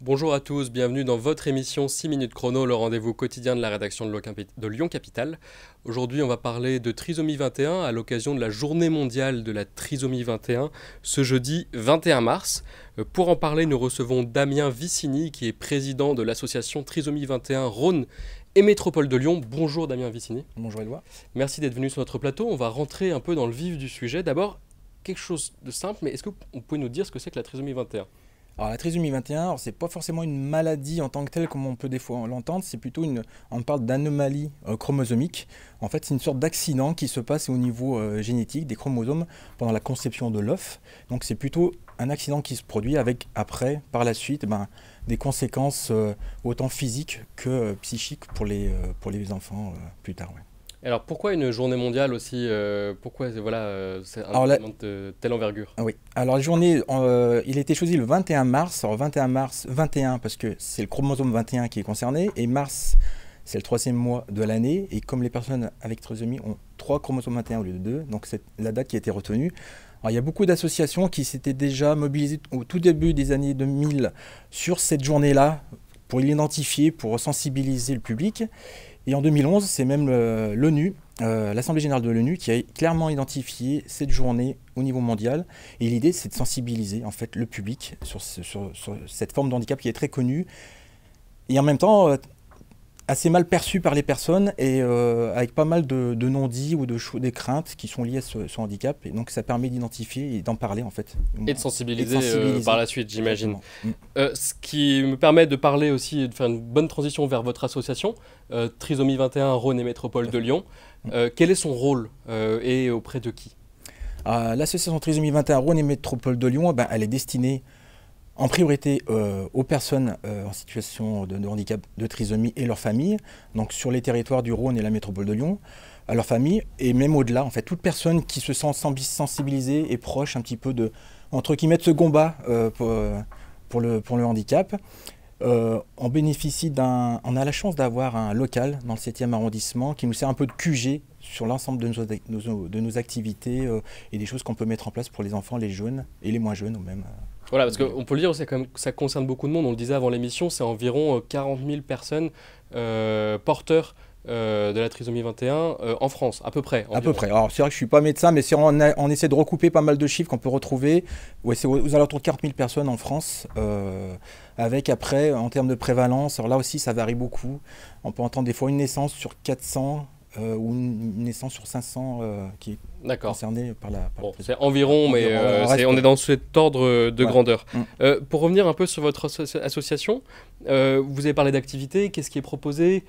Bonjour à tous, bienvenue dans votre émission 6 minutes chrono, le rendez-vous quotidien de la rédaction de Lyon Capitale. Aujourd'hui, on va parler de trisomie 21 à l'occasion de la journée mondiale de la trisomie 21, ce jeudi 21 mars. Pour en parler, nous recevons Damien Vicini, qui est président de l'association Trisomie 21 Rhône et Métropole de Lyon. Bonjour Damien Vicini. Bonjour Éloi. Merci d'être venu sur notre plateau. On va rentrer un peu dans le vif du sujet. D'abord, quelque chose de simple, mais est-ce que vous pouvez nous dire ce que c'est que la trisomie 21 ? Alors la trisomie 21, c'est pas forcément une maladie en tant que telle comme on peut des fois l'entendre, c'est plutôt on parle d'anomalie chromosomique. En fait, c'est une sorte d'accident qui se passe au niveau génétique des chromosomes pendant la conception de l'œuf. Donc c'est plutôt un accident qui se produit avec après, par la suite, des conséquences autant physiques que psychiques pour les enfants plus tard. Ouais. Alors pourquoi une journée mondiale aussi pourquoi c'est un Alors, événement de telle envergure? Ah oui, alors la journée, il a été choisi le 21 mars. Alors 21 mars, 21 parce que c'est le chromosome 21 qui est concerné, et mars, c'est le troisième mois de l'année, et comme les personnes avec trisomie ont 3 chromosomes 21 au lieu de 2, donc c'est la date qui a été retenue. Alors il y a beaucoup d'associations qui s'étaient déjà mobilisées au tout début des années 2000 sur cette journée-là, pour l'identifier, pour sensibiliser le public. Et en 2011, c'est même l'ONU, l'Assemblée générale de l'ONU, qui a clairement identifié cette journée au niveau mondial. Et l'idée, c'est de sensibiliser en fait le public sur cette forme de handicap qui est très connue et en même temps assez mal perçue par les personnes, et avec pas mal de non-dits ou des craintes qui sont liées à ce handicap. Et donc ça permet d'identifier et d'en parler en fait. Et de sensibiliser, par la suite, j'imagine. Exactement. Ce qui me permet de parler aussi, de faire une bonne transition vers votre association, Trisomie 21 Rhône et Métropole de Lyon. Quel est son rôle et auprès de qui? L'association Trisomie 21 Rhône et Métropole de Lyon, elle est destinée en priorité aux personnes en situation de handicap, de trisomie et leurs familles, donc sur les territoires du Rhône et la métropole de Lyon, à leurs familles, et même au-delà, en fait, toute personne qui se sent sensibilisée et proche un petit peu entre guillemets, de ce combat pour le handicap. On bénéficie on a la chance d'avoir un local dans le 7e arrondissement qui nous sert un peu de QG sur l'ensemble de nos activités et des choses qu'on peut mettre en place pour les enfants, les jeunes et les moins jeunes ou même. Voilà, parce qu'on peut le dire aussi, quand même, ça concerne beaucoup de monde, on le disait avant l'émission, c'est environ 40 000 personnes porteurs de la trisomie 21 en France, à peu près. À peu près. Alors c'est vrai que je ne suis pas médecin, mais si on essaie de recouper pas mal de chiffres qu'on peut retrouver, ouais, c'est aux alentours de 40 000 personnes en France, avec après, en termes de prévalence, alors là aussi ça varie beaucoup. On peut entendre des fois une naissance sur 400 ou une naissance sur 500 qui est concernée par la c'est environ, mais on est dans cet ordre de grandeur. Pour revenir un peu sur votre association, vous avez parlé d'activités, qu'est-ce qui est proposé,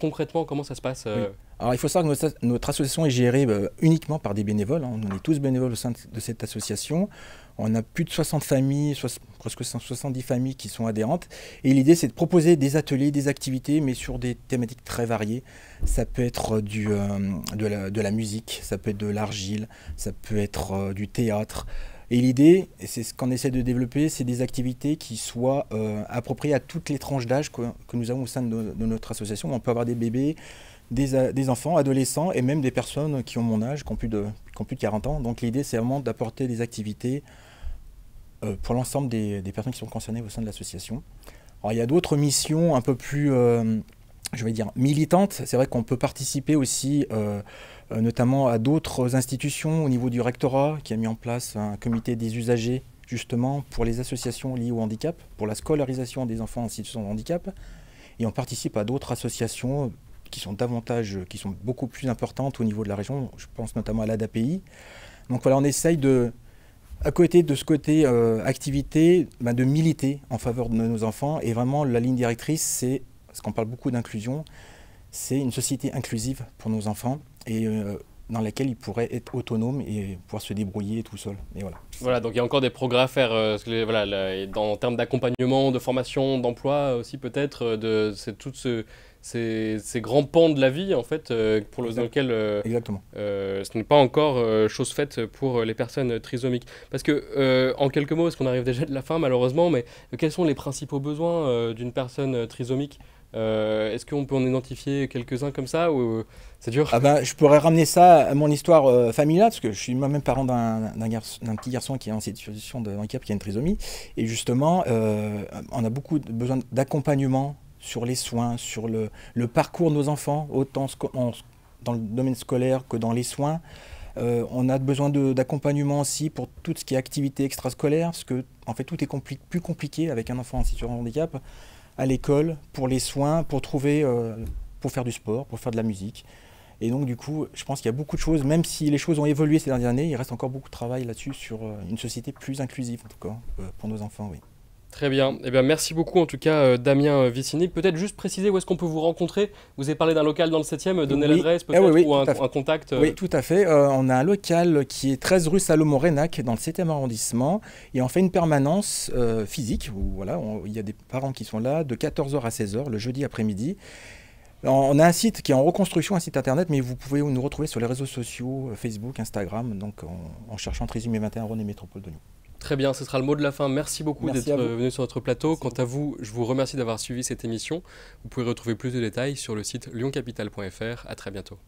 concrètement, comment ça se passe Oui. Alors il faut savoir que notre association est gérée uniquement par des bénévoles. On est tous bénévoles au sein de cette association. On a plus de 60 familles, presque 170 familles qui sont adhérentes. Et l'idée, c'est de proposer des ateliers, des activités, mais sur des thématiques très variées. Ça peut être de la musique, ça peut être de l'argile, ça peut être du théâtre. Et l'idée, et c'est ce qu'on essaie de développer, c'est des activités qui soient appropriées à toutes les tranches d'âge que nous avons au sein de notre association. On peut avoir des bébés, des enfants, adolescents et même des personnes qui ont mon âge, qui ont plus de 40 ans. Donc l'idée, c'est vraiment d'apporter des activités pour l'ensemble des personnes qui sont concernées au sein de l'association. Alors il y a d'autres missions un peu plus, je vais dire, militantes. C'est vrai qu'on peut participer aussi notamment à d'autres institutions au niveau du rectorat qui a mis en place un comité des usagers justement pour les associations liées au handicap, pour la scolarisation des enfants en situation de handicap. Et on participe à d'autres associations qui sont beaucoup plus importantes au niveau de la région. Je pense notamment à l'ADAPI. Donc voilà, on essaye à côté de ce côté activité, de militer en faveur de nos enfants. Et vraiment, la ligne directrice, c'est, parce qu'on parle beaucoup d'inclusion, c'est une société inclusive pour nos enfants et dans laquelle ils pourraient être autonomes et pouvoir se débrouiller tout seuls. Et voilà. Voilà, donc il y a encore des progrès à faire en termes d'accompagnement, de formation, d'emploi aussi peut-être, c'est tout ces grands pans de la vie en fait dans lequel Exactement. ce n'est pas encore chose faite pour les personnes trisomiques. Parce que en quelques mots, parce qu'on arrive déjà de la fin malheureusement, mais quels sont les principaux besoins d'une personne trisomique Est-ce qu'on peut en identifier quelques-uns comme ça ou c'est dur? Ah ben, je pourrais ramener ça à mon histoire familiale, parce que je suis moi-même parent d'un petit garçon qui est en situation de handicap, qui a une trisomie. Et justement, on a beaucoup besoin d'accompagnement sur les soins, sur le parcours de nos enfants, autant dans le domaine scolaire que dans les soins. On a besoin d'accompagnement aussi pour tout ce qui est activité extrascolaire, parce que en fait, tout est plus compliqué avec un enfant en situation de handicap, à l'école, pour les soins, pour trouver, pour faire du sport, pour faire de la musique. Et donc, du coup, je pense qu'il y a beaucoup de choses, même si les choses ont évolué ces dernières années, il reste encore beaucoup de travail là-dessus sur une société plus inclusive, en tout cas, pour nos enfants, oui. Très bien. Eh bien, merci beaucoup en tout cas, Damien Vicini. Peut-être juste préciser où est-ce qu'on peut vous rencontrer. Vous avez parlé d'un local dans le 7e, donner Oui. l'adresse Ah oui, peut-être oui, ou un, tout à fait. un contact. Oui, tout à fait. On a un local qui est 13 rue Salomon-Rénac, dans le 7e arrondissement, et on fait une permanence physique, où voilà, il y a des parents qui sont là, de 14 h à 16 h, le jeudi après-midi. On a un site qui est en reconstruction, un site internet, mais vous pouvez nous retrouver sur les réseaux sociaux, Facebook, Instagram, donc en cherchant Trisomie 21 Rhône et Métropole de Lyon. Très bien, ce sera le mot de la fin. Merci beaucoup Merci d'être à vous. venu sur notre plateau. Merci Quant beaucoup. à vous, je vous remercie d'avoir suivi cette émission. Vous pouvez retrouver plus de détails sur le site lyoncapital.fr. À très bientôt.